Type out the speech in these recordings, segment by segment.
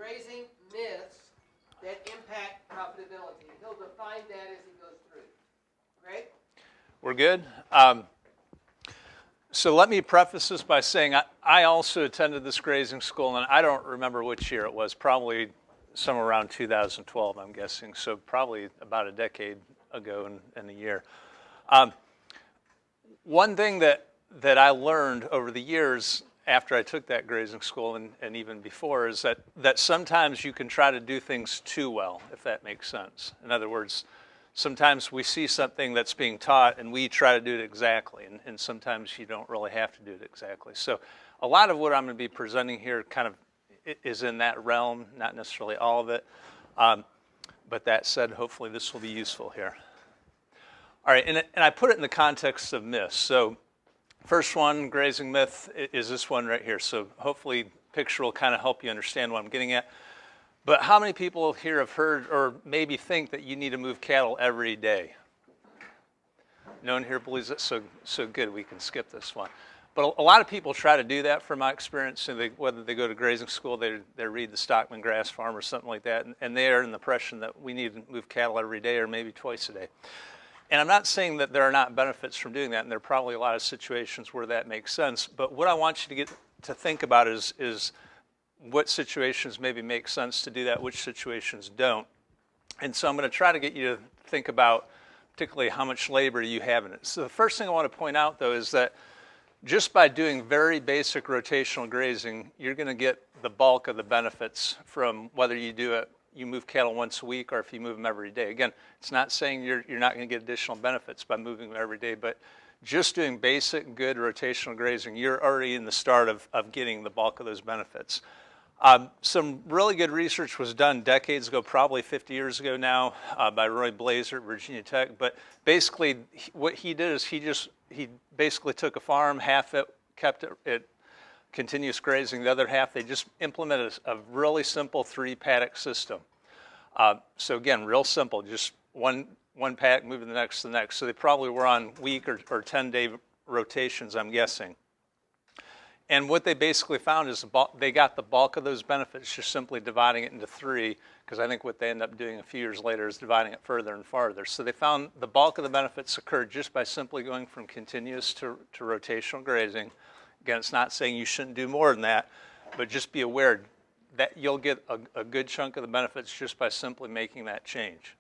grazing myths that impact profitability. He'll define that as he goes through. Greg? We're good. So let me preface this by saying I also attended this grazing school, and I don't remember which year it was, probably somewhere around 2012, I'm guessing, so probably about a decade ago in a year. One thing that I learned over the years after I took that grazing school and even before is that sometimes you can try to do things too well, if that makes sense. In other words, sometimes we see something that's being taught and we try to do it exactly, and sometimes you don't really have to do it exactly. So a lot of what I'm going to be presenting here kind of is in that realm, not necessarily all of it. But that said, hopefully this will be useful here. All right, and I put it in the context of myths. So first one, grazing myth, is this one right here. So hopefully picture will kind of help you understand what I'm getting at. But how many people here have heard or maybe think that you need to move cattle every day? No one here believes it? So good, we can skip this one. But a lot of people try to do that from my experience, and whether they go to grazing school, they read the Stockman Grass Farm or something like that, and they are in the impression that we need to move cattle every day or maybe twice a day. And I'm not saying that there are not benefits from doing that, and there are probably a lot of situations where that makes sense, but what I want you to get to think about is what situations maybe make sense to do that, which situations don't. And so I'm going to try to get you to think about particularly how much labor you have in it. So the first thing I want to point out, though, is that just by doing very basic rotational grazing, you're going to get the bulk of the benefits from whether you move cattle once a week or if you move them every day. Again, it's not saying you're not going to get additional benefits by moving them every day, but just doing basic, good rotational grazing, you're already in the start of getting the bulk of those benefits. Some really good research was done decades ago, probably 50 years ago now, by Roy Blazer at Virginia Tech. But basically, what he did is he basically took a farm, half it kept it continuous grazing, the other half they just implemented a really simple 3-paddock system. So again, real simple, just one paddock moving the next to the next. So they probably were on week or 10-day rotations, I'm guessing. And what they basically found is they got the bulk of those benefits just simply dividing it into 3, because I think what they end up doing a few years later is dividing it further and farther. So they found the bulk of the benefits occurred just by simply going from continuous to rotational grazing. Again, it's not saying you shouldn't do more than that, but just be aware that you'll get a good chunk of the benefits just by simply making that change.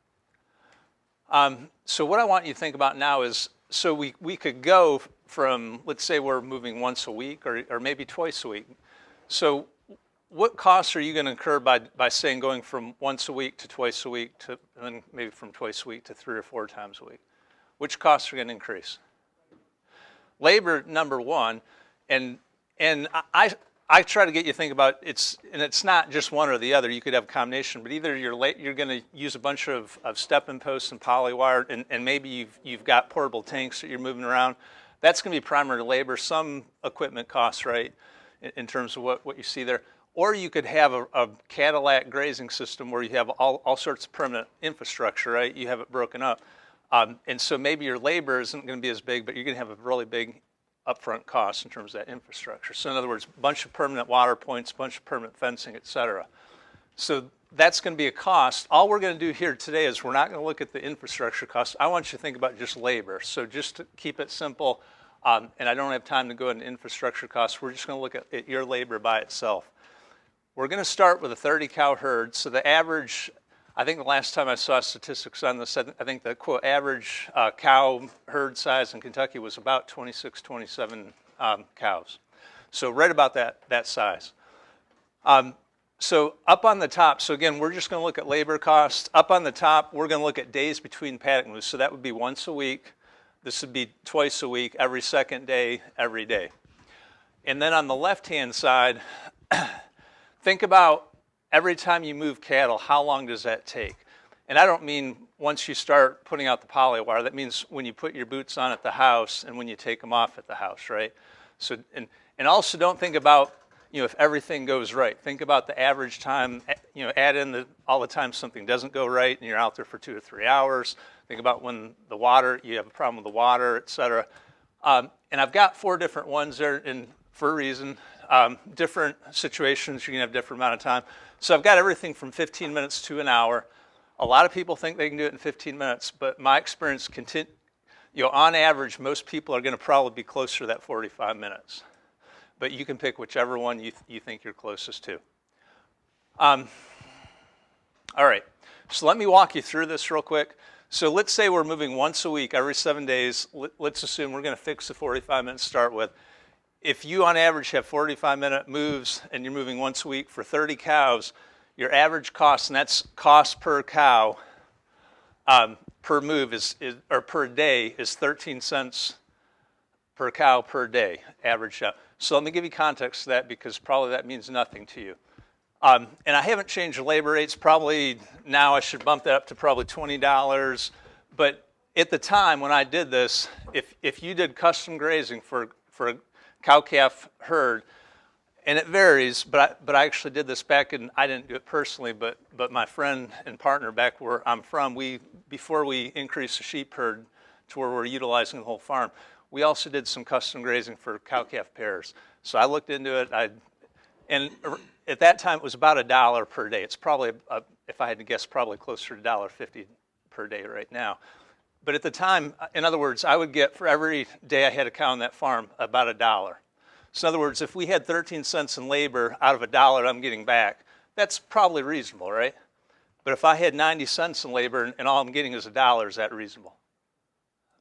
So what I want you to think about now is, so we could go from, let's say we're moving once a week or maybe twice a week. So what costs are you going to incur by saying going from once a week to twice a week to, and then maybe from twice a week to 3 or 4 times a week? Which costs are going to increase? Labor, number one, and I try to get you to think about it's not just one or the other. You could have a combination, but either you're going to use a bunch of step-in posts and polywire, and maybe you've got portable tanks that you're moving around. That's going to be primary labor, some equipment costs, right, in terms of what you see there. Or you could have a Cadillac grazing system where you have all sorts of permanent infrastructure, right? You have it broken up. And so maybe your labor isn't going to be as big, but you're going to have a really big upfront cost in terms of that infrastructure. So in other words, a bunch of permanent water points, a bunch of permanent fencing, et cetera. So that's going to be a cost. All we're going to do here today is we're not going to look at the infrastructure costs. I want you to think about just labor. So just to keep it simple, and I don't have time to go into infrastructure costs, we're just going to look at your labor by itself. We're going to start with a 30-cow herd. So the average, I think the last time I saw statistics on this, I think the quote average cow herd size in Kentucky was about 26, 27 cows. So right about that size. So up on the top, so again, we're just going to look at labor costs. Up on the top, we're going to look at days between paddock moves. So that would be once a week. This would be twice a week, every second day, every day. And then on the left-hand side, think about every time you move cattle, how long does that take? And I don't mean once you start putting out the polywire. That means when you put your boots on at the house and when you take them off at the house, right? So, and also don't think about, if everything goes right. Think about the average time, add in all the time something doesn't go right and you're out there for 2 to 3 hours. Think about when you have a problem with the water, et cetera. And I've got 4 different ones there for a reason. Different situations, you can have different amount of time. So I've got everything from 15 minutes to an hour. A lot of people think they can do it in 15 minutes, but my experience, on average, most people are going to probably be closer to that 45 minutes. But you can pick whichever one you think you're closest to. All right, so let me walk you through this real quick. So let's say we're moving once a week, every 7 days. Let's assume we're going to fix the 45 minutes to start with. If you, on average, have 45-minute moves and you're moving once a week for 30 cows, your average cost, and that's cost per cow, per move or per day, is 13 cents per cow per day, average out. So let me give you context to that, because probably that means nothing to you. And I haven't changed the labor rates. Probably now I should bump that up to probably $20. But at the time when I did this, if you did custom grazing for a cow-calf herd, and it varies, but I actually did this back in, I didn't do it personally, but my friend and partner back where I'm from, before we increased the sheep herd to where we're utilizing the whole farm, we also did some custom grazing for cow-calf pairs. So I looked into it, and at that time it was about $1 per day. It's probably, if I had to guess, probably closer to $1.50 per day right now. But at the time, in other words, I would get, for every day I had a cow on that farm, about $1. So in other words, if we had 13 cents in labor out of $1 I'm getting back, that's probably reasonable, right? But if I had 90 cents in labor and all I'm getting is $1, is that reasonable?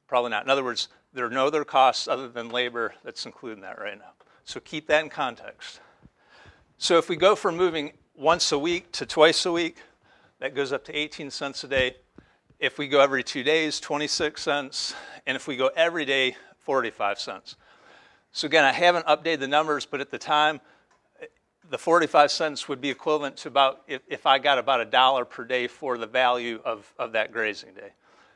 Probably not. In other words, there are no other costs other than labor that's included in that right now. So keep that in context. So if we go from moving once a week to twice a week, that goes up to 18 cents a day. If we go every 2 days, 26 cents. And if we go every day, 45 cents. So again, I haven't updated the numbers, but at the time, the 45 cents would be equivalent to about, if I got about $1 per day for the value of that grazing day.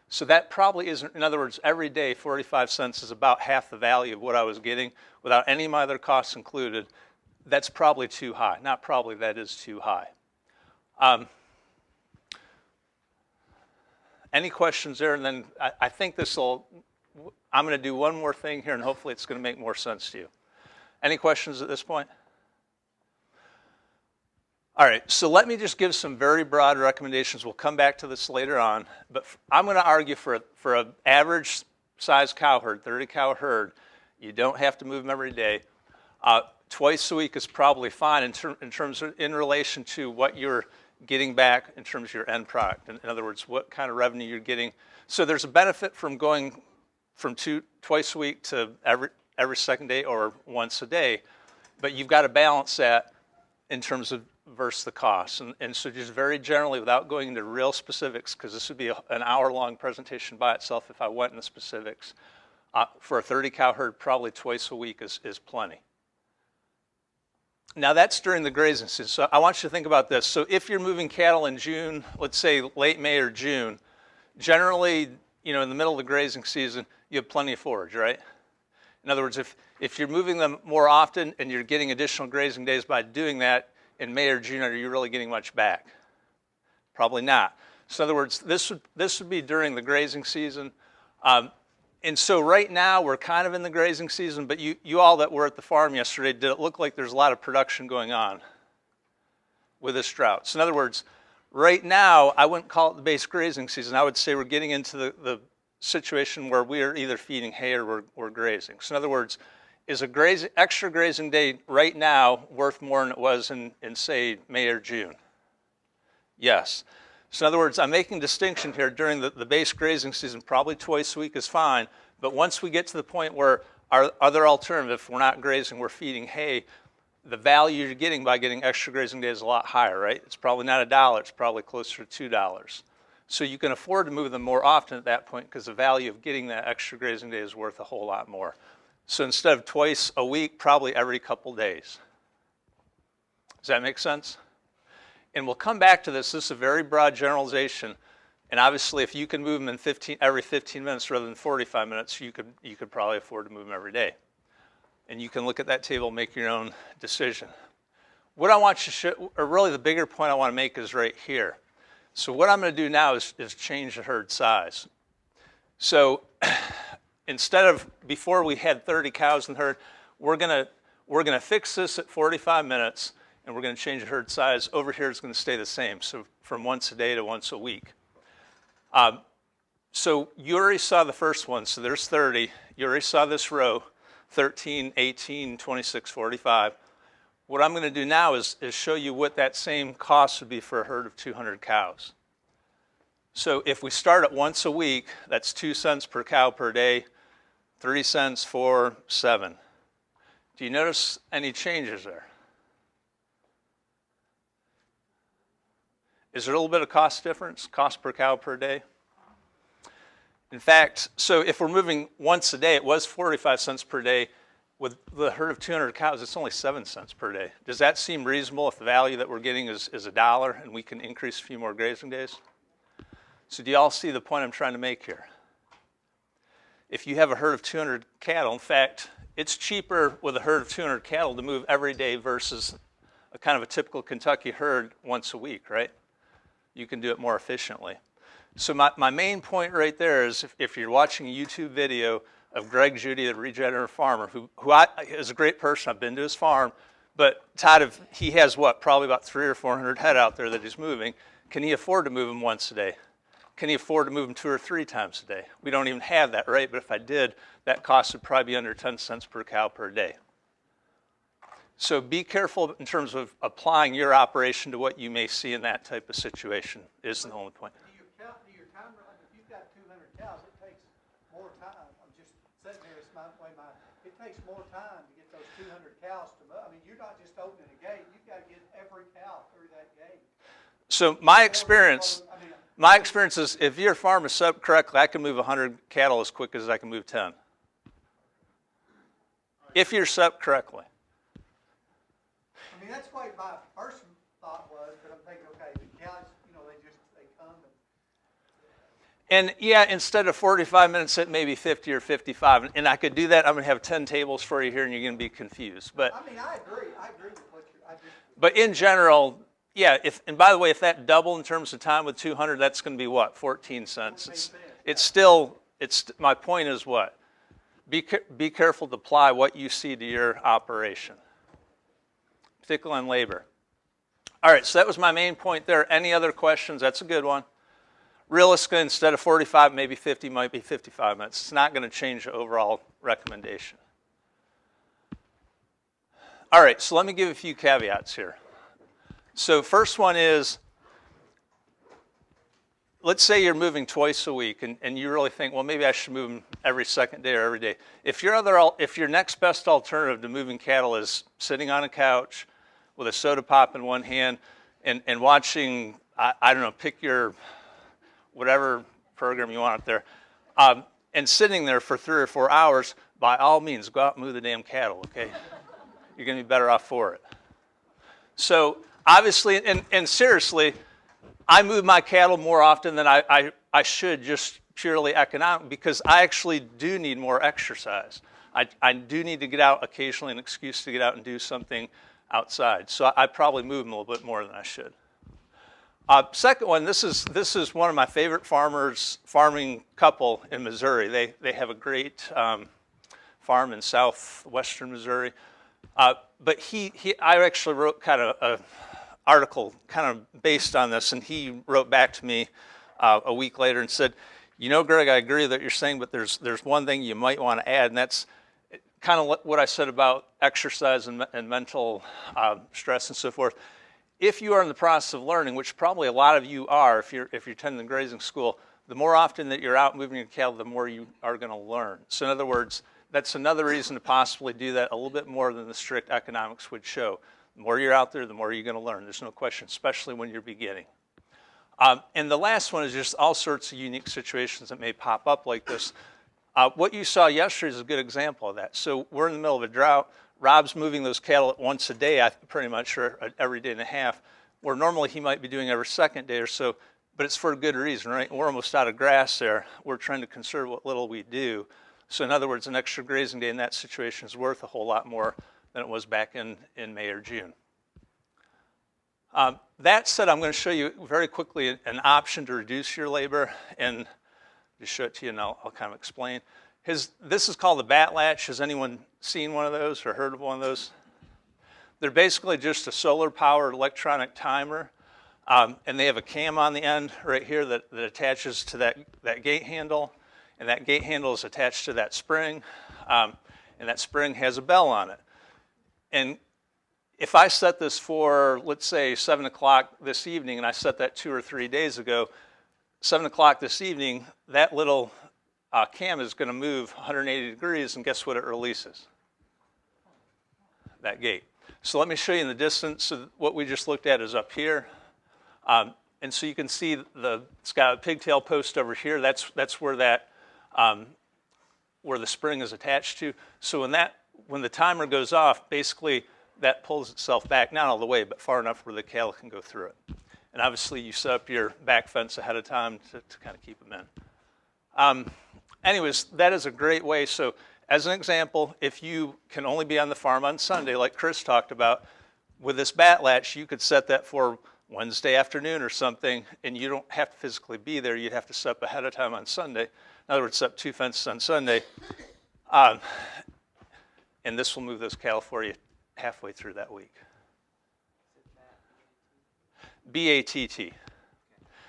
So that probably isn't, in other words, every day 45 cents is about half the value of what I was getting without any of my other costs included. That's probably too high. Not probably, that is too high. Any questions there? And then I think I'm going to do one more thing here, and hopefully it's going to make more sense to you. Any questions at this point? All right, so let me just give some very broad recommendations. We'll come back to this later on, but I'm going to argue for an average size cow herd, 30 cow herd, you don't have to move them every day. Twice a week is probably fine in relation to what you're getting back in terms of your end product. In other words, what kind of revenue you're getting. So there's a benefit from going from twice a week to every second day or once a day, but you've got to balance that in terms of versus the costs. And so just very generally, without going into real specifics, because this would be an hour-long presentation by itself if I went into specifics, for a 30 cow herd, probably twice a week is plenty. Now that's during the grazing season. So I want you to think about this. So if you're moving cattle in June, let's say late May or June, generally, in the middle of the grazing season, you have plenty of forage, right? In other words, if you're moving them more often and you're getting additional grazing days by doing that in May or June, are you really getting much back? Probably not. So in other words, this would be during the grazing season. And so right now we're kind of in the grazing season, but you all that were at the farm yesterday, did it look like there's a lot of production going on with this drought? So in other words, right now I wouldn't call it the base grazing season. I would say we're getting into the situation where we are either feeding hay or we're grazing. So in other words, is extra grazing day right now worth more than it was in say, May or June? Yes. So in other words, I'm making a distinction here during the base grazing season, probably twice a week is fine, but once we get to the point where our other alternative, if we're not grazing, we're feeding hay, the value you're getting by getting extra grazing day is a lot higher, right? It's probably not $1, it's probably closer to $2. So you can afford to move them more often at that point because the value of getting that extra grazing day is worth a whole lot more. So instead of twice a week, probably every couple days. Does that make sense? And we'll come back to this. This is a very broad generalization. And obviously, if you can move them in every 15 minutes rather than 45 minutes, you could probably afford to move them every day. And you can look at that table and make your own decision. What I want you to show, or really the bigger point I want to make is right here. So what I'm going to do now is change the herd size. So instead of, before we had 30 cows in the herd, we're going We're going to fix this at 45 minutes, and we're going to change the herd size. Over here is going to stay the same, so from once a day to once a week. So you already saw the first one, so there's 30. You already saw this row, 13, 18, 26, 45. What I'm going to do now is show you what that same cost would be for a herd of 200 cows. So if we start at once a week, that's 2 cents per cow per day, 3 cents, 4, 7. Do you notice any changes there? Is there a little bit of cost difference, cost per cow per day? In fact, so if we're moving once a day, it was 45 cents per day. With the herd of 200 cows, it's only 7 cents per day. Does that seem reasonable if the value that we're getting is $1 and we can increase a few more grazing days? So do you all see the point I'm trying to make here? If you have a herd of 200 cattle, in fact, it's cheaper with a herd of 200 cattle to move every day versus a kind of a typical Kentucky herd once a week, right? You can do it more efficiently. So my main point right there is if you're watching a YouTube video of Greg Judy, the regenerative farmer, who is a great person. I've been to his farm, but Todd, he has what, probably about 300 or 400 head out there that he's moving. Can he afford to move them once a day? Can he afford to move them 2 or 3 times a day? We don't even have that, right? But if I did, that cost would probably be under 10 cents per cow per day. So be careful in terms of applying your operation to what you may see in that type of situation is the only point. Do your time, if you've got 200 cows, it takes more time. I'm just sitting here, it's it takes more time to get those 200 cows to move. I mean, you're not just opening a gate, you've got to get every cow through that gate. So my experience is if your farm is set up correctly, I can move 100 cattle as quick as I can move 10. If you're set up correctly. I mean, that's what my first thought was, but I'm thinking, okay, the cows, they come and yeah, instead of 45 minutes, it may be 50 or 55. And I could do that. I'm going to have 10 tables for you here, and you're going to be confused. But I mean, I agree with what But in general, yeah, and by the way, if that double in terms of time with 200, that's going to be what, 14 cents. My point is what? Be careful to apply what you see to your operation, particularly on labor. All right, so that was my main point there. Any other questions? That's a good one. Realistically, instead of 45, maybe 50, might be 55 minutes. It's not going to change the overall recommendation. All right, so let me give a few caveats here. So first one is, let's say you're moving twice a week, and you really think, well, maybe I should move them every second day or every day. If your next best alternative to moving cattle is sitting on a couch with a soda pop in one hand and watching, I don't know, pick your whatever program you want up there, and sitting there for 3 or 4 hours, by all means, go out and move the damn cattle, okay? You're going to be better off for it. So obviously, and seriously, I move my cattle more often than I should, just purely economic, because I actually do need more exercise. I do need to get out occasionally, an excuse to get out and do something outside. So I probably move them a little bit more than I should. Second one, this is one of my favorite farming couple in Missouri. They have a great farm in southwestern Missouri. But I actually wrote kind of an article kind of based on this, and he wrote back to me a week later and said, you know, Greg, I agree that you're saying, but there's one thing you might want to add, and that's kind of what I said about exercise and mental stress and so forth. If you are in the process of learning, which probably a lot of you are if you're attending the grazing school, the more often that you're out moving your cattle, the more you are going to learn. So in other words, that's another reason to possibly do that a little bit more than the strict economics would show. The more you're out there, the more you're going to learn. There's no question, especially when you're beginning. And the last one is just all sorts of unique situations that may pop up like this. What you saw yesterday is a good example of that. So we're in the middle of a drought. Rob's moving those cattle once a day, pretty much, or every day and a half, where normally he might be doing every second day or so, but it's for a good reason, right? We're almost out of grass there. We're trying to conserve what little we do. So in other words, an extra grazing day in that situation is worth a whole lot more than it was back in May or June. That said, I'm going to show you very quickly an option to reduce your labor, and just show it to you and I'll kind of explain. This is called the bat latch. Has anyone seen one of those or heard of one of those? They're basically just a solar-powered electronic timer, and they have a cam on the end right here that attaches to that gate handle, and that gate handle is attached to that spring, and that spring has a bell on it. And if I set this for, let's say, 7 o'clock this evening, and I set that 2 or 3 days ago, 7 o'clock this evening, that little cam is going to move 180 degrees, and guess what it releases? That gate. So let me show you in the distance. So what we just looked at is up here. And so you can see it's got a pigtail post over here. That's where where the spring is attached to. So when the timer goes off, basically that pulls itself back, not all the way, but far enough where the cattle can go through it. And obviously you set up your back fence ahead of time to kind of keep them in. Anyways, that is a great way. So as an example, if you can only be on the farm on Sunday, like Chris talked about, with this bat latch, you could set that for Wednesday afternoon or something, and you don't have to physically be there. You'd have to set up ahead of time on Sunday. In other words, set up 2 fences on Sunday, and this will move those cattle for you halfway through that week. BATT.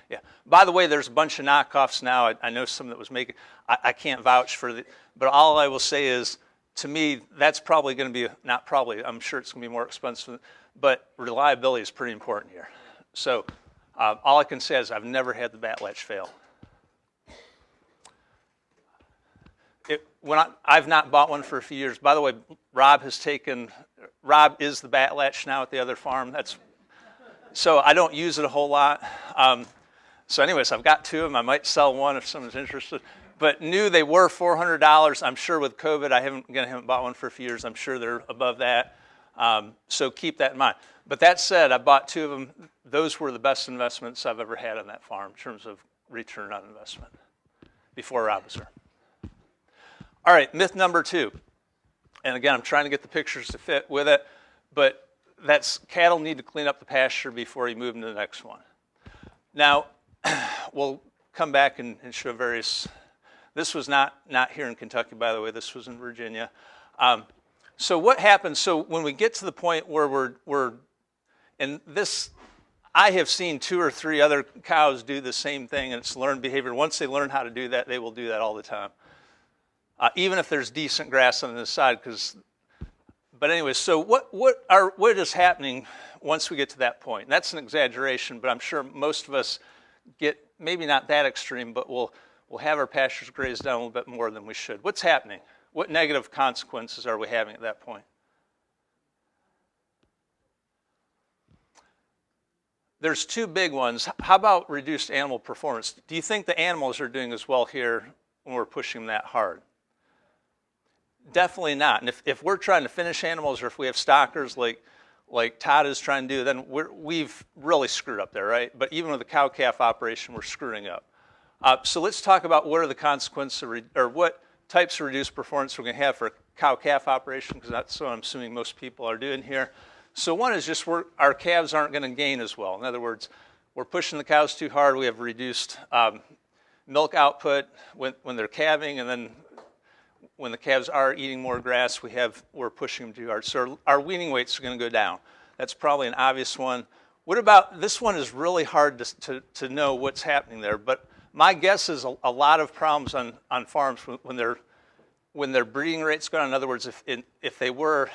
Yeah. By the way, there's a bunch of knockoffs now. I know some that was making. I can't vouch for the, but all I will say is, to me, that's probably going to be, not probably, I'm sure it's going to be more expensive, but reliability is pretty important here. So all I can say is I've never had the bat latch fail. I've not bought one for a few years. By the way, Rob is the bat latch now at the other farm. So I don't use it a whole lot. So anyways, I've got 2 of them. I might sell one if someone's interested. But new, they were $400. I'm sure with COVID, I haven't bought one for a few years. I'm sure they're above that. So keep that in mind. But that said, I bought 2 of them. Those were the best investments I've ever had on that farm in terms of return on investment before Rob was there. All right, myth number 2. And again, I'm trying to get the pictures to fit with it, but that's cattle need to clean up the pasture before you move them to the next one. Now, we'll come back and show various. This was not here in Kentucky, by the way. This was in Virginia. So what happens? So when we get to the point where and this, I have seen 2 or 3 other cows do the same thing, and it's learned behavior. Once they learn how to do that, they will do that all the time, even if there's decent grass on the side. But anyway, so what is happening once we get to that point? And that's an exaggeration, but I'm sure most of us get, maybe not that extreme, but we'll have our pastures grazed down a little bit more than we should. What's happening? What negative consequences are we having at that point? There's 2 big ones. How about reduced animal performance? Do you think the animals are doing as well here when we're pushing them that hard? Definitely not. And if we're trying to finish animals, or if we have stockers like Todd is trying to do, then we've really screwed up there, right? But even with the cow-calf operation, we're screwing up. So let's talk about what are the consequences, or what types of reduced performance we're going to have for a cow-calf operation, because that's what I'm assuming most people are doing here. So one is just our calves aren't going to gain as well. In other words, we're pushing the cows too hard. We have reduced milk output when they're calving, and then when the calves are eating more grass, we're pushing them too hard. So our weaning weights are going to go down. That's probably an obvious one. What about, this one is really hard to know what's happening there, but my guess is a lot of problems on farms when their breeding rates go down. In other words, if they were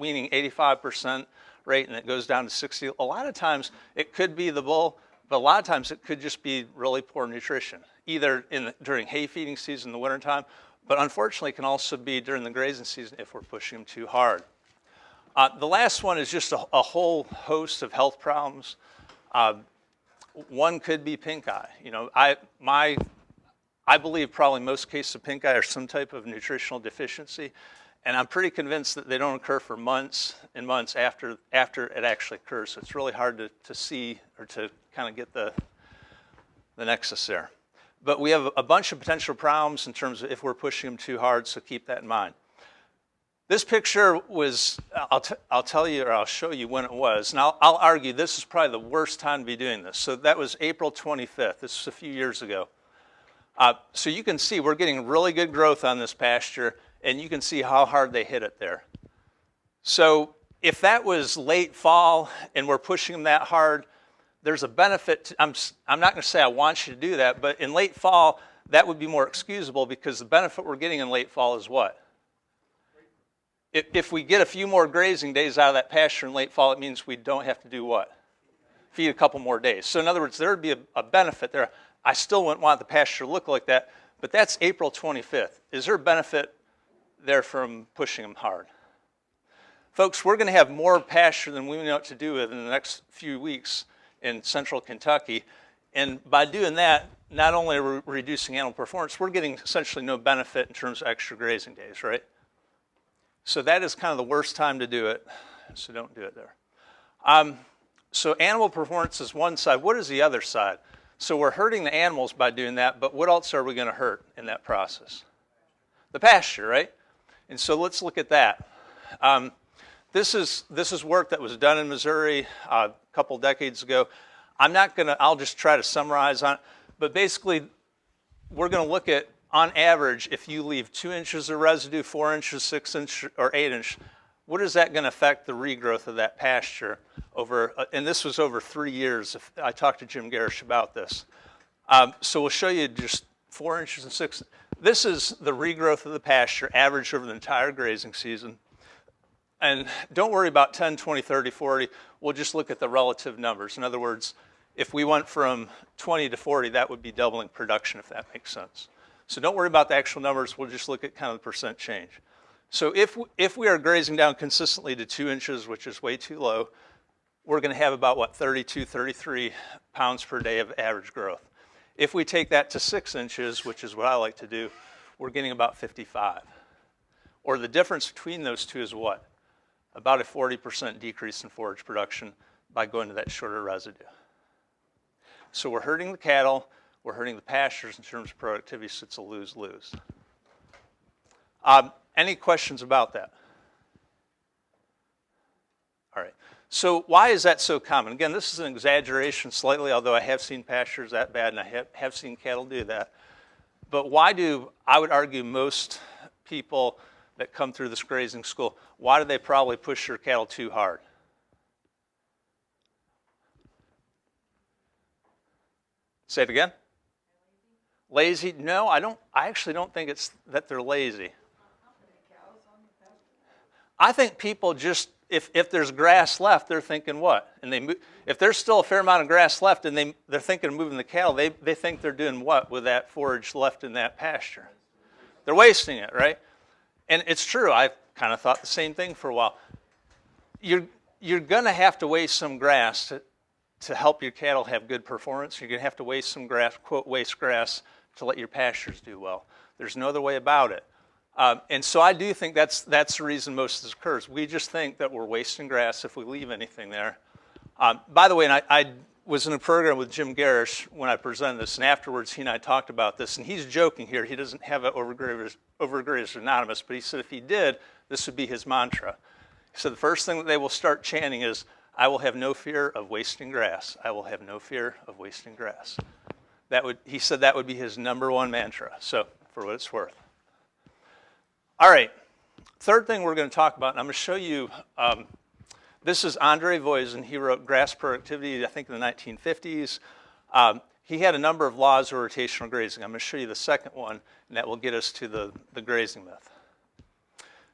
weaning 85% rate and it goes down to 60, a lot of times it could be the bull, but a lot of times it could just be really poor nutrition, either during hay feeding season in the wintertime, but unfortunately it can also be during the grazing season if we're pushing them too hard. The last one is just a whole host of health problems. One could be pink eye. You know, I believe probably most cases of pink eye are some type of nutritional deficiency, and I'm pretty convinced that they don't occur for months and months after it actually occurs. So it's really hard to see or to kind of get the nexus there. But we have a bunch of potential problems in terms of if we're pushing them too hard, so keep that in mind. This picture was, I'll tell you, or I'll show you when it was, and I'll argue this is probably the worst time to be doing this. So that was April 25th. This was a few years ago. So you can see we're getting really good growth on this pasture, and you can see how hard they hit it there. So if that was late fall and we're pushing them that hard, there's a benefit. I'm not going to say I want you to do that, but in late fall, that would be more excusable because the benefit we're getting in late fall is what? If we get a few more grazing days out of that pasture in late fall, it means we don't have to do what? Feed a couple more days. So in other words, there would be a benefit there. I still wouldn't want the pasture to look like that, but that's April 25th. Is there a benefit there from pushing them hard? Folks, we're going to have more pasture than we know what to do with in the next few weeks in central Kentucky. And by doing that, not only are we reducing animal performance, we're getting essentially no benefit in terms of extra grazing days, right? So that is kind of the worst time to do it, so don't do it there. So animal performance is one side. What is the other side? So we're hurting the animals by doing that, but what else are we going to hurt in that process? The pasture, right? And so let's look at that. This is work that was done in Missouri a couple decades ago. I'll just try to summarize on it, but basically we're going to look at, on average, if you leave 2 inches of residue, 4 inches, 6 inches, or 8 inches, what is that going to affect the regrowth of that pasture over, and this was over 3 years. I talked to Jim Garish about this. So we'll show you just 4 inches and 6. This is the regrowth of the pasture averaged over the entire grazing season. And don't worry about 10, 20, 30, 40. We'll just look at the relative numbers. In other words, if we went from 20 to 40, that would be doubling production, if that makes sense. So don't worry about the actual numbers. We'll just look at kind of the percent change. So if we are grazing down consistently to 2 inches, which is way too low, we're going to have about, what, 32, 33 pounds per day of average growth. If we take that to 6 inches, which is what I like to do, we're getting about 55. Or the difference between those two is what? About a 40% decrease in forage production by going to that shorter residue. So we're hurting the cattle, we're hurting the pastures in terms of productivity, so it's a lose-lose. Any questions about that? All right. So why is that so common? Again, this is an exaggeration slightly, although I have seen pastures that bad, and I have seen cattle do that. But why do, I would argue, most people that come through this grazing school, why do they probably push their cattle too hard? Say it again. Lazy? No, I actually don't think it's that they're lazy. I think people just, if there's grass left, they're thinking what? And if there's still a fair amount of grass left and they're thinking of moving the cattle, they think they're doing what with that forage left in that pasture? They're wasting it, right? And it's true. I've kind of thought the same thing for a while. You're going to have to waste some grass to help your cattle have good performance. You're going to have to waste some grass, quote, waste grass, to let your pastures do well. There's no other way about it. And so I do think that's the reason most of this occurs. We just think that we're wasting grass if we leave anything there. By the way, and I was in a program with Jim Garish when I presented this, and afterwards he and I talked about this, and he's joking here. He doesn't have an Overgrazers Anonymous, but he said if he did, this would be his mantra. He said the first thing that they will start chanting is, I will have no fear of wasting grass. I will have no fear of wasting grass. He said that would be his #1 mantra, so for what it's worth. All right, third thing we're going to talk about, and I'm going to show you, this is Andre Voisin. He wrote Grass Productivity, I think, in the 1950s. He had a number of laws of rotational grazing. I'm going to show you the second one, and that will get us to the grazing myth.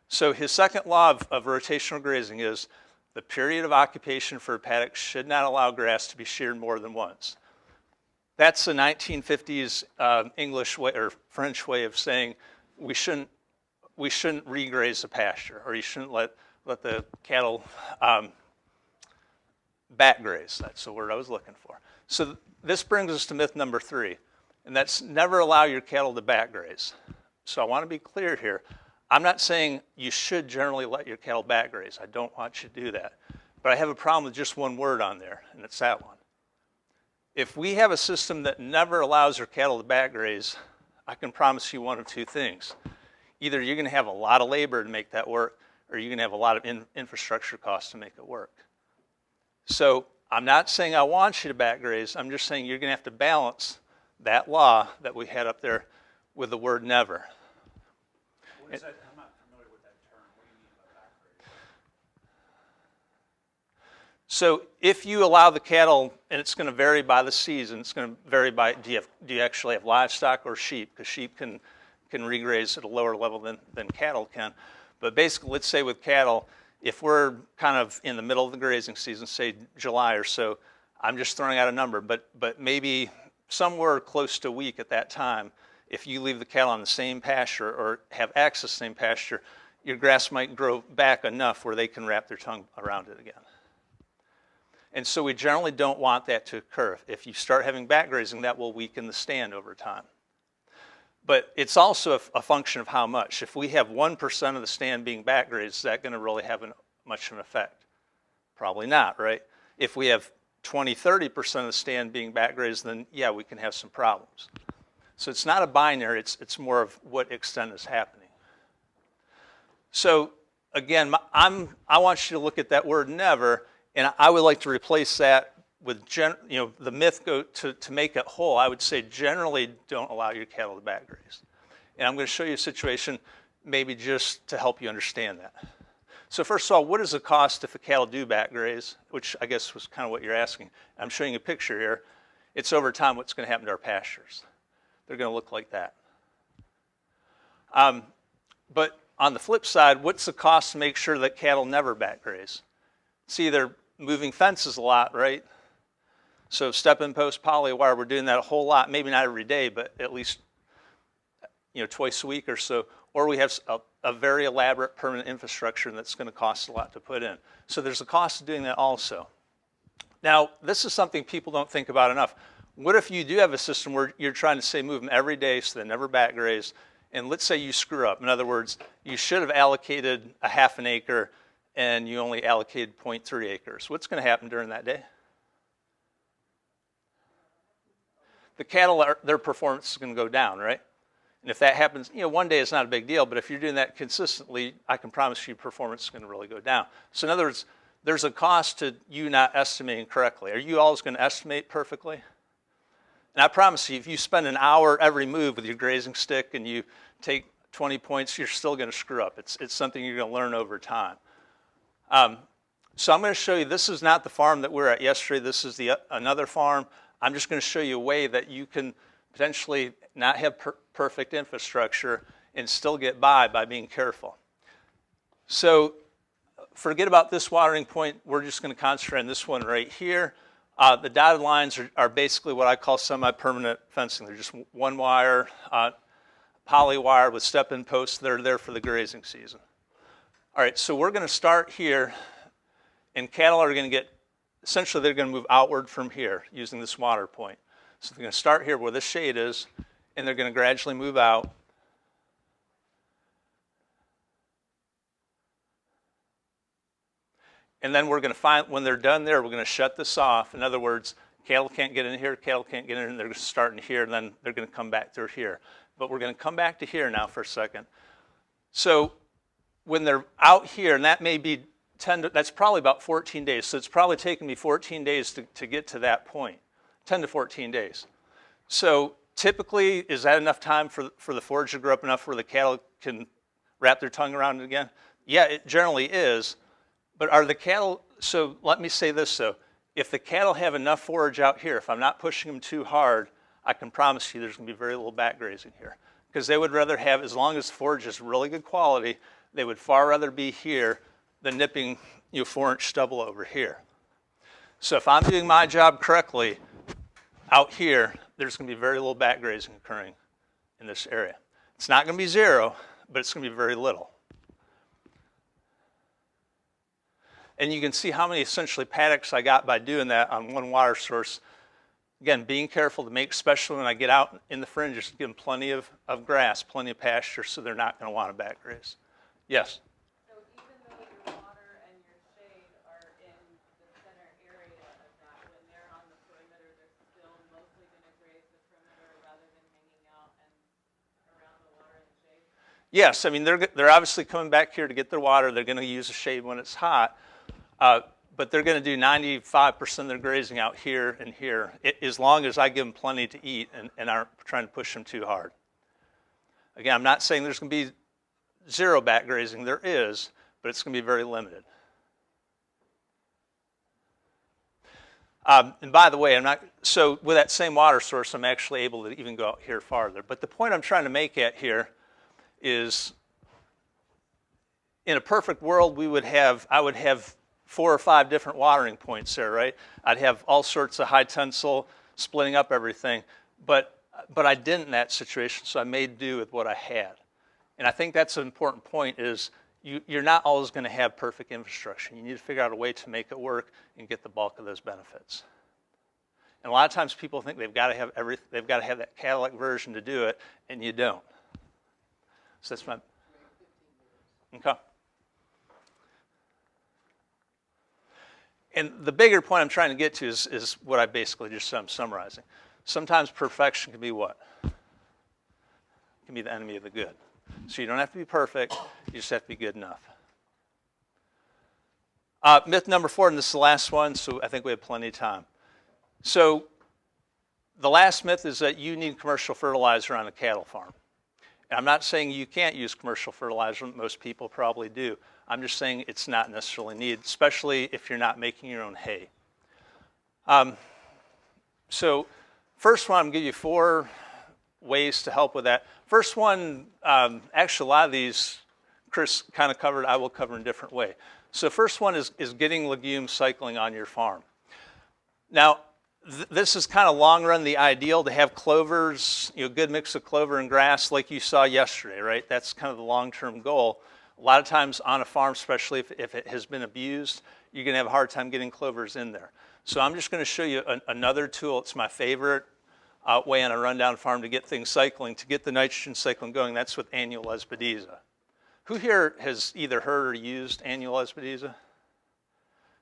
So his second law of rotational grazing is the period of occupation for a paddock should not allow grass to be sheared more than once. That's the 1950s English way or French way of saying we shouldn't regraze the pasture, or you shouldn't let the cattle back graze. That's the word I was looking for. So this brings us to myth number 3, and that's never allow your cattle to back graze. So I want to be clear here. I'm not saying you should generally let your cattle back graze. I don't want you to do that. But I have a problem with just one word on there, and it's that one. If we have a system that never allows our cattle to back graze, I can promise you one of two things. Either you're going to have a lot of labor to make that work, or you're going to have a lot of infrastructure costs to make it work. So I'm not saying I want you to back graze. I'm just saying you're going to have to balance that law that we had up there with the word never. What is that? I'm not familiar with that term. What do you mean by back So if you allow the cattle, and it's going to vary by the season, it's going to vary by, do you actually have livestock or sheep? Because sheep can regraze at a lower level than cattle can. But basically, let's say with cattle, if we're kind of in the middle of the grazing season, say July or so, I'm just throwing out a number, but maybe somewhere close to a week at that time, if you leave the cattle on the same pasture or have access to the same pasture, your grass might grow back enough where they can wrap their tongue around it again. And so we generally don't want that to occur. If you start having back grazing, that will weaken the stand over time. But it's also a function of how much. If we have 1% of the stand being back grazed, is that going to really have much of an effect? Probably not, right? If we have 20, 30% of the stand being back grazed, then yeah, we can have some problems. So it's not a binary, it's more of what extent is happening. So again, I want you to look at that word never, and I would like to replace that with the myth to make it whole. I would say generally don't allow your cattle to back graze. And I'm going to show you a situation maybe just to help you understand that. So first of all, what is the cost if the cattle do back graze, which I guess was kind of what you're asking. I'm showing you a picture here. It's over time what's going to happen to our pastures. They're going to look like that. But on the flip side, what's the cost to make sure that cattle never back graze? See, they're moving fences a lot, right? So step-in post poly wire, we're doing that a whole lot, maybe not every day, but at least twice a week or so. Or we have a very elaborate permanent infrastructure that's going to cost a lot to put in. So there's a cost to doing that also. Now, this is something people don't think about enough. What if you do have a system where you're trying to say move them every day so they never back graze, and let's say you screw up. In other words, you should have allocated a half an acre and you only allocated 0.3 acres. What's going to happen during that day? The cattle, their performance is going to go down, right? And if that happens, one day it's not a big deal, but if you're doing that consistently, I can promise you performance is going to really go down. So in other words, there's a cost to you not estimating correctly. Are you always going to estimate perfectly? And I promise you, if you spend an hour every move with your grazing stick and you take 20 points, you're still going to screw up. It's something you're going to learn over time. So I'm going to show you, this is not the farm that we were at yesterday. This is another farm. I'm just going to show you a way that you can potentially not have perfect infrastructure and still get by being careful. So forget about this watering point. We're just going to concentrate on this one right here. The dotted lines are basically what I call semi-permanent fencing. They're just one wire, poly wire with step-in posts that are there for the grazing season. All right, so we're going to start here, and cattle are going to get, essentially they're going to move outward from here using this water point. So they're going to start here where this shade is, and they're going to gradually move out. And then we're going to find, when they're done there, we're going to shut this off. In other words, cattle can't get in here, cattle can't get in, and they're going to start in here, and then they're going to come back through here. But we're going to come back to here now for a second. So when they're out here, and that may be that's probably about 14 days. So it's probably taken me 14 days to get to that point, 10 to 14 days. So typically, is that enough time for the forage to grow up enough where the cattle can wrap their tongue around it again? Yeah, it generally is. But are the cattle, so let me say this though, if the cattle have enough forage out here, if I'm not pushing them too hard, I can promise you there's going to be very little back grazing here. Because they would rather have, as long as the forage is really good quality, they would far rather be here than nipping 4-inch stubble over here. So if I'm doing my job correctly, out here, there's going to be very little back grazing occurring in this area. It's not going to be zero, but it's going to be very little. And you can see how many essentially paddocks I got by doing that on one water source. Again, being careful to make, especially when I get out in the fringes, give them plenty of grass, plenty of pasture, so they're not going to want to back graze. Yes? So even though your water and your shade are in the center area of that, when they're on the perimeter, they're still mostly going to graze the perimeter rather than hanging out and around the water and the shade? Yes, I mean, they're obviously coming back here to get their water. They're going to use the shade when it's hot. But they're going to do 95% of their grazing out here and here, as long as I give them plenty to eat and aren't trying to push them too hard. Again, I'm not saying there's going to be zero back grazing. There is, but it's going to be very limited. And by the way, so with that same water source, I'm actually able to even go out here farther. But the point I'm trying to make at here is, in a perfect world, I would have 4 or 5 different watering points there, right? I'd have all sorts of high tensile, splitting up everything. But I didn't in that situation, so I made do with what I had. And I think that's an important point is, you're not always going to have perfect infrastructure. You need to figure out a way to make it work and get the bulk of those benefits. And a lot of times people think they've got to have that Cadillac version to do it, and you don't. So that's my okay. And the bigger point I'm trying to get to is what I basically just said. I'm summarizing. Sometimes perfection can be what? It can be the enemy of the good. So you don't have to be perfect, you just have to be good enough. Myth number 4, and this is the last one, so I think we have plenty of time. So the last myth is that you need commercial fertilizer on a cattle farm. And I'm not saying you can't use commercial fertilizer, most people probably do. I'm just saying it's not necessarily needed, especially if you're not making your own hay. So first one, I'm going to give you 4 ways to help with that. First one, actually a lot of these Chris kind of covered, I will cover in a different way. So first one is getting legume cycling on your farm. Now, this is kind of long run the ideal to have clovers, good mix of clover and grass like you saw yesterday, right? That's kind of the long-term goal. A lot of times on a farm, especially if it has been abused, you're going to have a hard time getting clovers in there. So I'm just going to show you another tool. It's my favorite way on a rundown farm to get things cycling, to get the nitrogen cycling going. That's with annual Lesbedeza. Who here has either heard or used annual Lesbedeza?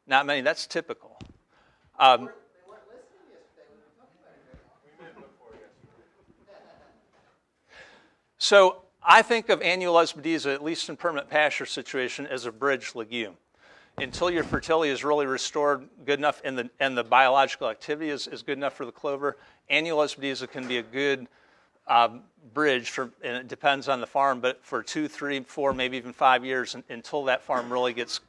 Not many. That's typical. They weren't listening yesterday when we talked about it. We did before yesterday. So I think of annual Lesbedeza, at least in permanent pasture situation, as a bridge legume. Until your fertility is really restored good enough and the biological activity is good enough for the clover, annual Lesbedeza can be a good bridge and it depends on the farm, but for 2, 3, 4, maybe even 5 years until that farm really gets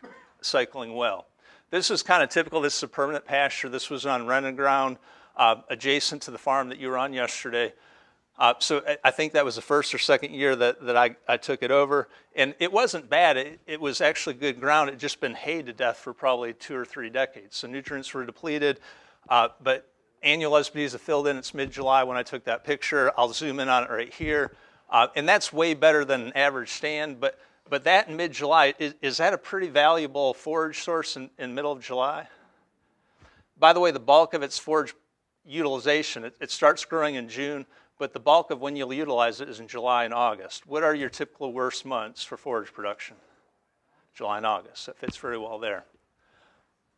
cycling well. This is kind of typical. This is a permanent pasture. This was on rented ground adjacent to the farm that you were on yesterday. So I think that was the first or second year that I took it over. And it wasn't bad. It was actually good ground. It had just been hayed to death for probably 2 or 3 decades. So nutrients were depleted. But annual Lesbedeza filled in. It's mid-July when I took that picture. I'll zoom in on it right here. And that's way better than an average stand. But that in mid-July, is that a pretty valuable forage source in middle of July? By the way, the bulk of its forage utilization, it starts growing in June. But the bulk of when you'll utilize it is in July and August. What are your typical worst months for forage production? July and August. That fits very well there.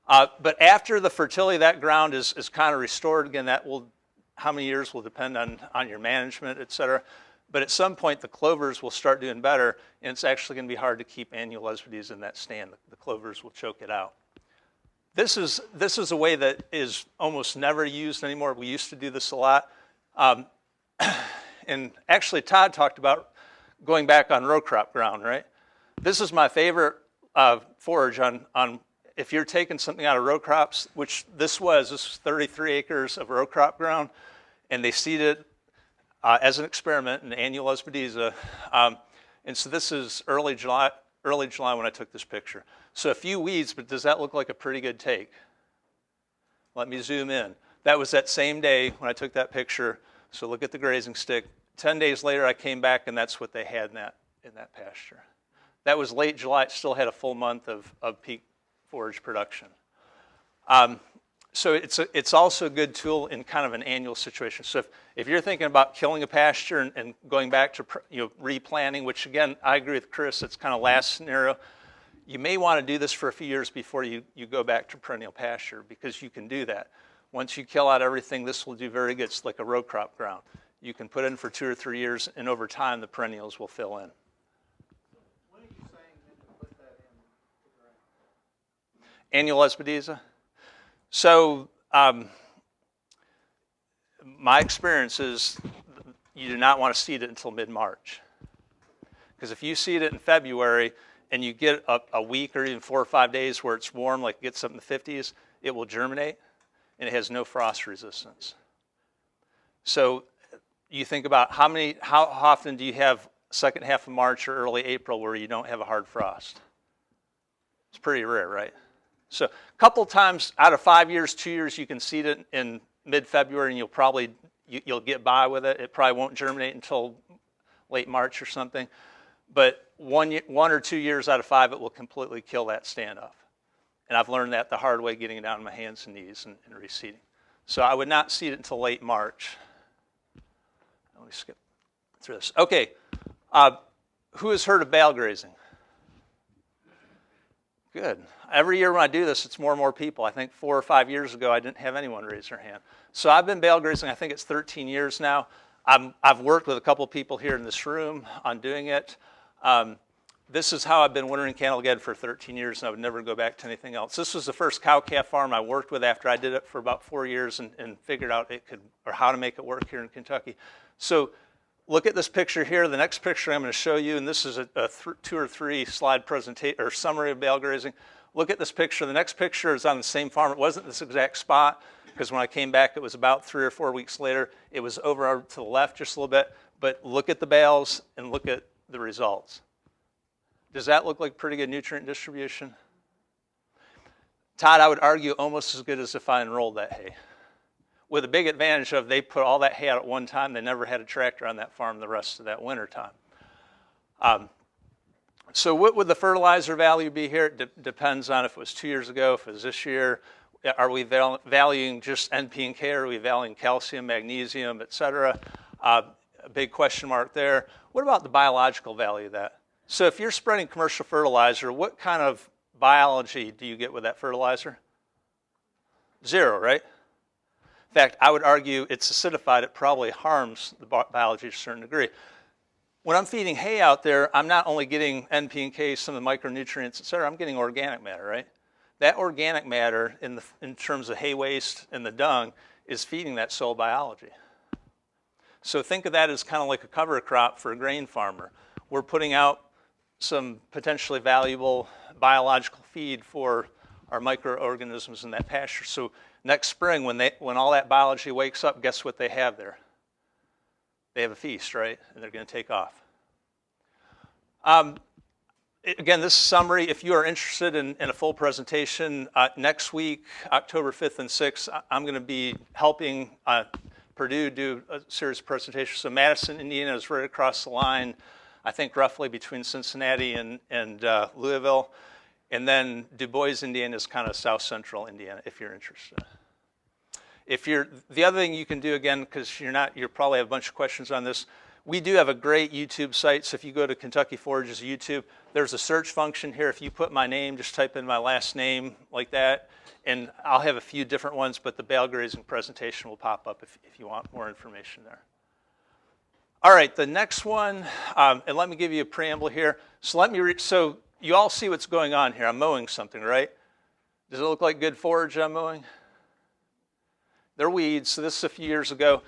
But after the fertility of that ground is kind of restored, again, how many years will depend on your management, et cetera. But at some point, the clovers will start doing better, and it's actually going to be hard to keep annual Lesbedeza in that stand. The clovers will choke it out. This is a way that is almost never used anymore. We used to do this a lot. And actually, Todd talked about going back on row crop ground, right? This is my favorite forage on if you're taking something out of row crops, which this was 33 acres of row crop ground, and they seeded as an experiment in annual Lesbedeza. And so this is early July when I took this picture. So a few weeds, but does that look like a pretty good take? Let me zoom in. That was that same day when I took that picture. So look at the grazing stick. 10 days later, I came back, and that's what they had in that pasture. That was late July. It still had a full month of peak forage production. So it's also a good tool in kind of an annual situation. So if you're thinking about killing a pasture and going back to replanting, which again, I agree with Chris, it's kind of last scenario, you may want to do this for a few years before you go back to perennial pasture, because you can do that. Once you kill out everything, this will do very good. It's like a row crop ground. You can put in for 2 or 3 years, and over time, the perennials will fill in. When are you saying then to put that in the ground? Annual Lesbedeza? So my experience is you do not want to seed it until mid-March. Because if you seed it in February and you get a week or even 4 or 5 days where it's warm, like it gets up in the 50s, it will germinate. and it has no frost resistance. So you think about how often do you have second half of March or early April where you don't have a hard frost? It's pretty rare, right? So a couple times out of 5 years, 2 years, you can seed it in mid-February, and you'll get by with it. It probably won't germinate until late March or something. But 1 or 2 years out of 5, it will completely kill that standoff. And I've learned that the hard way, getting down on my hands and knees and reseeding. So I would not seed it until late March. Let me skip through this. Okay, who has heard of bale grazing? Good. Every year when I do this, it's more and more people. I think 4 or 5 years ago, I didn't have anyone raise their hand. So I've been bale grazing, I think it's 13 years now. I've worked with a couple of people here in this room on doing it. This is how I've been wintering cattle again for 13 years, and I would never go back to anything else. This was the first cow-calf farm I worked with after I did it for about 4 years and figured out how to make it work here in Kentucky. So look at this picture here. The next picture I'm going to show you, and this is a 2 or 3 slide presentation or summary of bale grazing. Look at this picture. The next picture is on the same farm. It wasn't this exact spot, because when I came back, it was about 3 or 4 weeks later. It was over to the left just a little bit. But look at the bales and look at the results. Does that look like pretty good nutrient distribution? Todd, I would argue almost as good as if I enrolled that hay. With a big advantage of they put all that hay out at one time. They never had a tractor on that farm the rest of that winter time. So what would the fertilizer value be here? It depends on if it was 2 years ago, if it was this year. Are we valuing just NP and K? Or are we valuing calcium, magnesium, et cetera? A big question mark there. What about the biological value of that? So if you're spreading commercial fertilizer, what kind of biology do you get with that fertilizer? 0, right? In fact, I would argue it's acidified. It probably harms the biology to a certain degree. When I'm feeding hay out there, I'm not only getting NP and K, some of the micronutrients, et cetera, I'm getting organic matter, right? That organic matter in terms of hay waste and the dung is feeding that soil biology. So think of that as kind of like a cover crop for a grain farmer. We're putting out some potentially valuable biological feed for our microorganisms in that pasture. So next spring, when all that biology wakes up, guess what they have there? They have a feast, right? And they're going to take off. Again, this summary, if you are interested in a full presentation, next week, October 5th and 6th, I'm going to be helping Purdue do a series of presentations. So Madison, Indiana is right across the line, I think roughly between Cincinnati and Louisville. And then Du Bois, Indiana is kind of south central Indiana, if you're interested. The other thing you can do, again, because you'll probably have a bunch of questions on this, we do have a great YouTube site. So if you go to Kentucky Forage's YouTube, there's a search function here. If you put my name, just type in my last name like that, and I'll have a few different ones, but the bale grazing presentation will pop up if you want more information there. All right, the next one, and let me give you a preamble here. So you all see what's going on here. I'm mowing something, right? Does it look like good forage I'm mowing? They're weeds, so this is a few years ago.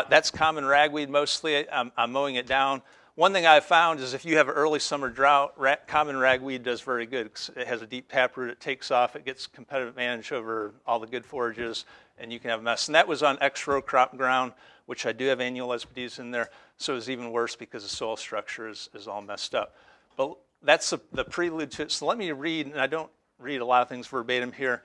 That's common ragweed mostly. I'm mowing it down. One thing I've found is if you have an early summer drought, common ragweed does very good. It has a deep taproot, it takes off, it gets competitive advantage over all the good forages, and you can have a mess. And that was on ex-row crop ground, which I do have annual lesbides in there, so it's even worse because the soil structure is all messed up. But that's the prelude to it. So let me read, and I don't read a lot of things verbatim here.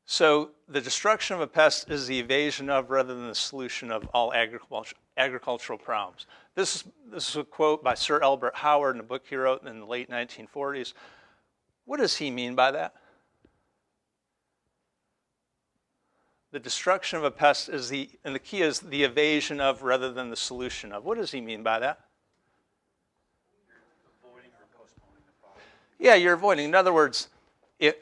So the destruction of a pest is the evasion of rather than the solution of all agricultural problems. This is a quote by Sir Albert Howard in a book he wrote in the late 1940s. What does he mean by that? The destruction of a pest is and the key is the evasion of rather than the solution of. What does he mean by that? Avoiding or postponing the problem. Yeah, you're avoiding. In other words,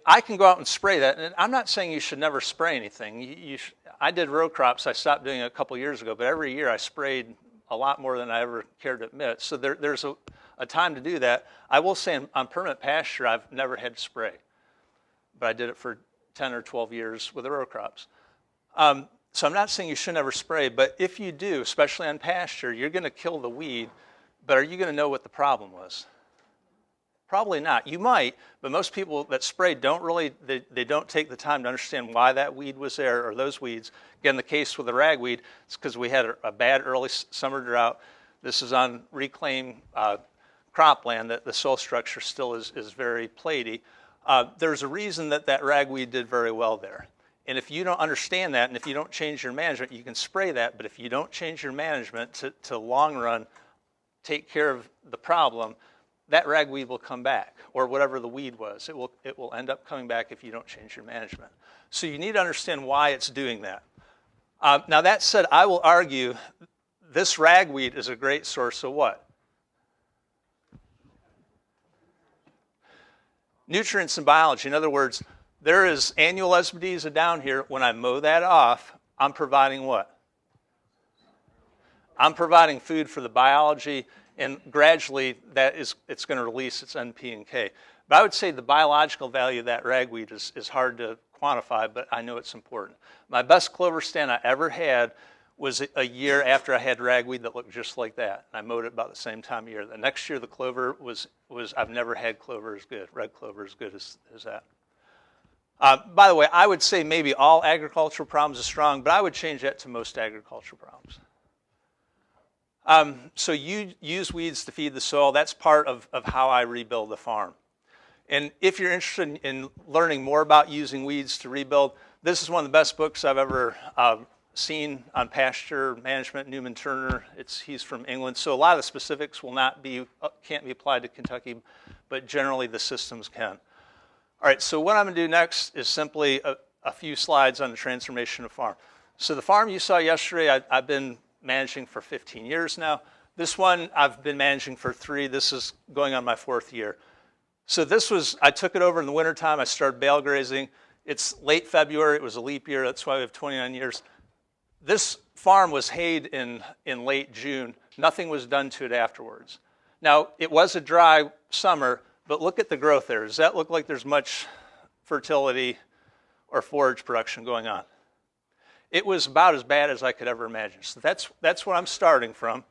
I can go out and spray that, and I'm not saying you should never spray anything. I did row crops. I stopped doing it a couple years ago, but every year I sprayed a lot more than I ever cared to admit. So there's a time to do that. I will say on permanent pasture, I've never had to spray, but I did it for 10 or 12 years with the row crops. So I'm not saying you should never spray, but if you do, especially on pasture, you're going to kill the weed, but are you going to know what the problem was? Probably not. You might, but most people that spray don't really, they don't take the time to understand why that weed was there or those weeds. Again, the case with the ragweed, it's because we had a bad early summer drought. This is on reclaimed cropland that the soil structure still is very platy. There's a reason that that ragweed did very well there. And if you don't understand that, and if you don't change your management, you can spray that, but if you don't change your management to long run, take care of the problem, that ragweed will come back, or whatever the weed was. It will end up coming back if you don't change your management. So you need to understand why it's doing that. Now that said, I will argue this ragweed is a great source of what? Nutrients and biology. In other words, there is annual Lesbedeza down here. When I mow that off, I'm providing what? I'm providing food for the biology, and gradually it's going to release its NP and K. But I would say the biological value of that ragweed is hard to quantify, but I know it's important. My best clover stand I ever had was a year after I had ragweed that looked just like that. And I mowed it about the same time of year. The next year the clover was I've never had clover as good, red clover as good as that. By the way, I would say maybe all agricultural problems are strong, but I would change that to most agricultural problems. So you use weeds to feed the soil. That's part of how I rebuild the farm. And if you're interested in learning more about using weeds to rebuild, this is one of the best books I've ever seen on pasture management. Newman Turner, he's from England, so a lot of the specifics can't be applied to Kentucky, but generally the systems can. All right, so what I'm going to do next is simply a few slides on the transformation of farm. So the farm you saw yesterday, I've been managing for 15 years now. This one I've been managing for 3. This is going on my 4th year. So I took it over in the wintertime. I started bale grazing. It's late February. It was a leap year. That's why we have 29 years. This farm was hayed in late June. Nothing was done to it afterwards. Now, it was a dry summer, but look at the growth there. Does that look like there's much fertility or forage production going on? It was about as bad as I could ever imagine. So that's where I'm starting from.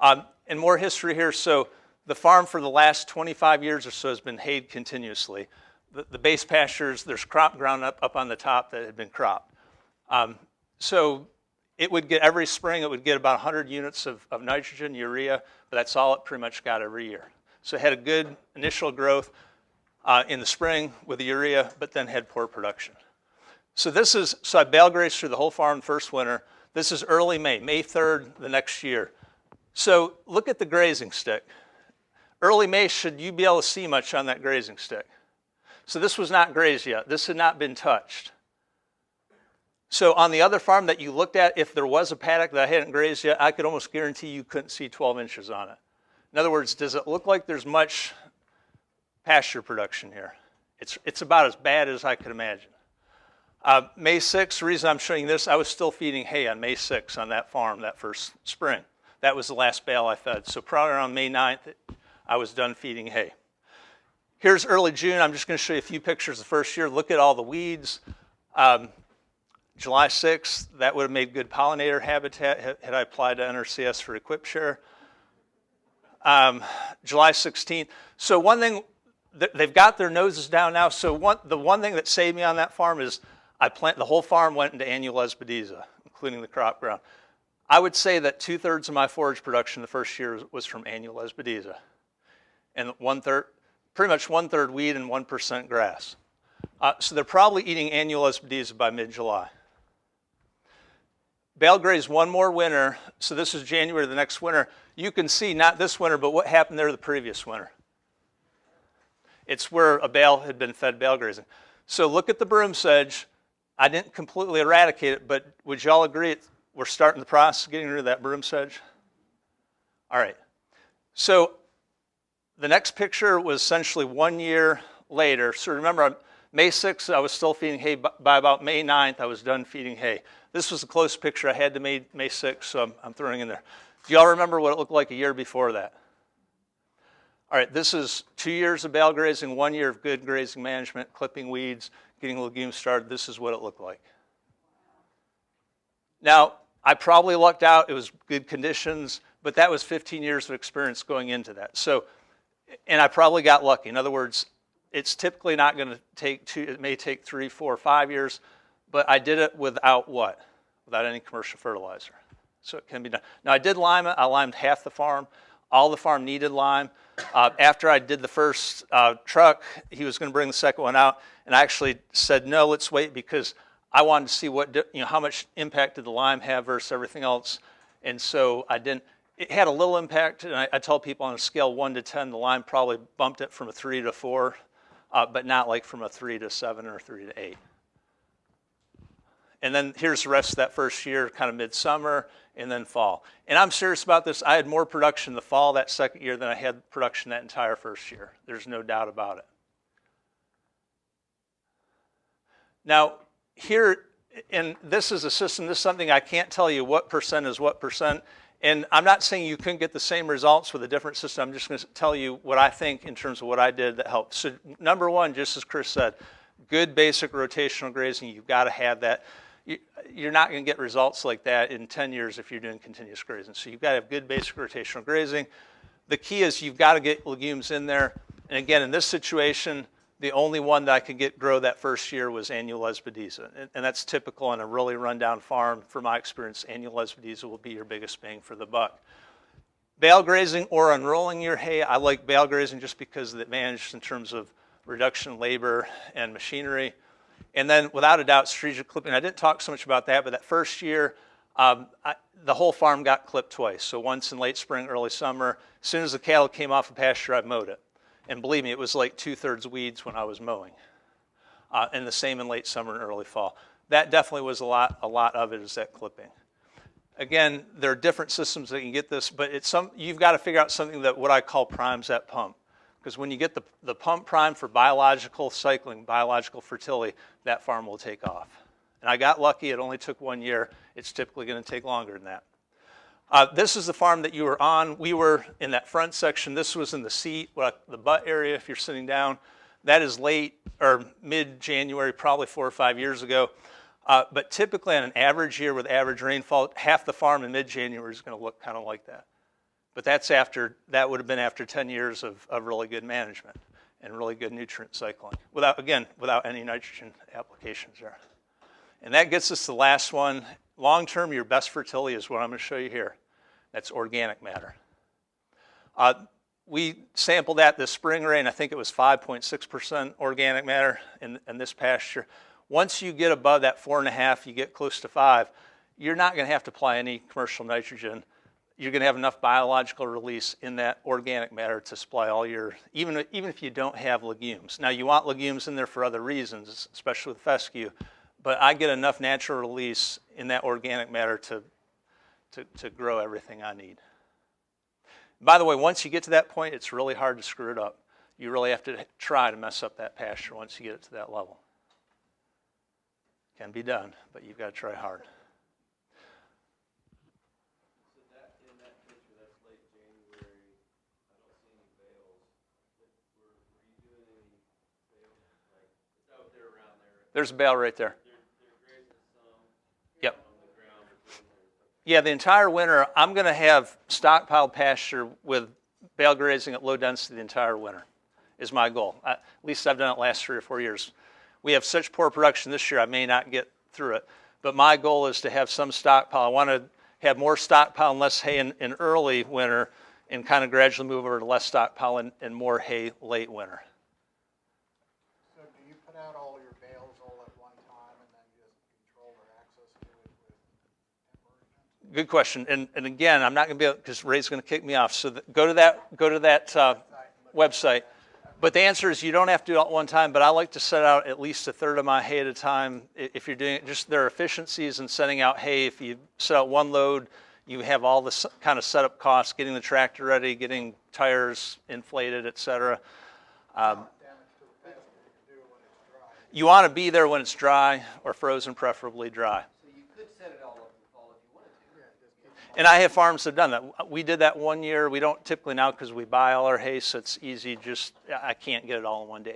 And more history here. So the farm for the last 25 years or so has been hayed continuously. The base pastures, there's crop ground up on the top that had been cropped. So it would get, every spring, it would get about 100 units of nitrogen, urea, but that's all it pretty much got every year. So it had a good initial growth in the spring with the urea, but then had poor production. So I bale grazed through the whole farm first winter. This is early May 3rd the next year. So look at the grazing stick. Early May, should you be able to see much on that grazing stick? So this was not grazed yet. This had not been touched. So on the other farm that you looked at, if there was a paddock that I hadn't grazed yet, I could almost guarantee you couldn't see 12 inches on it. In other words, does it look like there's much pasture production here? It's about as bad as I could imagine. May 6th, the reason I'm showing this, I was still feeding hay on May 6th on that farm that first spring. That was the last bale I fed. So probably around May 9th, I was done feeding hay. Here's early June. I'm just going to show you a few pictures the first year. Look at all the weeds. July 6th, that would have made good pollinator habitat had I applied to NRCS for equip share. July 16th. So one thing, they've got their noses down now. So the one thing that saved me on that farm is the whole farm went into annual Lesbedeza, including the crop ground. I would say that 2/3 of my forage production the first year was from annual Lesbedeza. And pretty much 1/3 weed and 1% grass. So they're probably eating annual Lesbedeza by mid-July. Bale grazed one more winter. So this is January the next winter. You can see, not this winter, but what happened there the previous winter. It's where a bale had been fed bale grazing. So look at the broom sedge. I didn't completely eradicate it, but would y'all agree we're starting the process of getting rid of that broom sedge? All right. So the next picture was essentially 1 year later. So remember, May 6th, I was still feeding hay. By about May 9th, I was done feeding hay. This was the closest picture I had to May 6th, so I'm throwing in there. Do y'all remember what it looked like a year before that? All right, this is 2 years of bale grazing, 1 year of good grazing management, clipping weeds, getting legumes started. This is what it looked like. Now, I probably lucked out. It was good conditions, but that was 15 years of experience going into that. So And I probably got lucky. In other words, it's typically not going to take it may take 3, 4, 5 years, but I did it without what? Without any commercial fertilizer. So it can be done. Now I did lime it. I limed half the farm. All the farm needed lime. After I did the first truck, he was going to bring the second one out, and I actually said, no, let's wait, because I wanted to see how much impact did the lime have versus everything else. And so I didn't. It had a little impact, and I told people on a scale 1 to 10, the lime probably bumped it from a 3 to 4, but not like from a 3 to 7 or 3 to 8. And then here's the rest of that first year, kind of midsummer, and then fall. And I'm serious about this. I had more production the fall that second year than I had production that entire first year. There's no doubt about it. Now, here, and this is a system, this is something I can't tell you what percent is what percent. And I'm not saying you couldn't get the same results with a different system. I'm just going to tell you what I think in terms of what I did that helped. So number one, just as Chris said, good basic rotational grazing. You've got to have that. You're not going to get results like that in 10 years if you're doing continuous grazing. So you've got to have good basic rotational grazing. The key is you've got to get legumes in there. And again, in this situation, the only one that I could grow that first year was annual Lesbadisa. And that's typical on a really rundown farm. From my experience, annual Lesbadisa will be your biggest bang for the buck. Bale grazing or unrolling your hay, I like bale grazing just because of the advantage in terms of reduction in labor and machinery. And then, without a doubt, strategic clipping. I didn't talk so much about that, but that first year, the whole farm got clipped twice. So once in late spring, early summer. As soon as the cattle came off of pasture, I mowed it. And believe me, it was like 2/3 weeds when I was mowing. And the same in late summer and early fall. That definitely was a lot of it is that clipping. Again, there are different systems that can get this, but you've got to figure out something that what I call primes that pump. Because when you get the pump prime for biological cycling, biological fertility, that farm will take off. And I got lucky. It only took 1 year. It's typically going to take longer than that. This is the farm that you were on. We were in that front section. This was in the seat, the butt area if you're sitting down. That is late or mid-January, probably 4 or 5 years ago. But typically on an average year with average rainfall, half the farm in mid-January is going to look kind of like that. But that would have been after 10 years of really good management and really good nutrient cycling, without any nitrogen applications there. And that gets us to the last one. Long-term, your best fertility is what I'm going to show you here. That's organic matter. We sampled that this spring rain. I think it was 5.6% organic matter in this pasture. Once you get above that 4.5, you get close to 5, you're not going to have to apply any commercial nitrogen. You're going to have enough biological release in that organic matter to supply all your, even if you don't have legumes. Now, you want legumes in there for other reasons, especially with fescue, but I get enough natural release in that organic matter to grow everything I need. By the way, once you get to that point, it's really hard to screw it up. You really have to try to mess up that pasture once you get it to that level. Can be done, but you've got to try hard. There's a bale right there. Yep. Yeah, the entire winter, I'm going to have stockpiled pasture with bale grazing at low density the entire winter is my goal. At least I've done it the last 3 or 4 years. We have such poor production this year, I may not get through it. But my goal is to have some stockpile. I want to have more stockpile and less hay in early winter and kind of gradually move over to less stockpile and more hay late winter. So do you put out all your bales all at one time and then just control their access to it with Good question. And again, I'm not going to be able, because Ray's going to kick me off. So go to that website. But the answer is you don't have to do it at one time, but I like to set out at least 1/3 of my hay at a time. If you're doing it, just there are efficiencies in setting out hay. If you set out one load, you have all the kind of setup costs, getting the tractor ready, getting tires inflated, et cetera. You want to be there when it's dry or frozen, preferably dry. So you could set it all up in the fall if you wanted to. And I have farms that have done that. We did that 1 year. We don't typically now because we buy all our hay, so it's easy. I can't get it all in one day.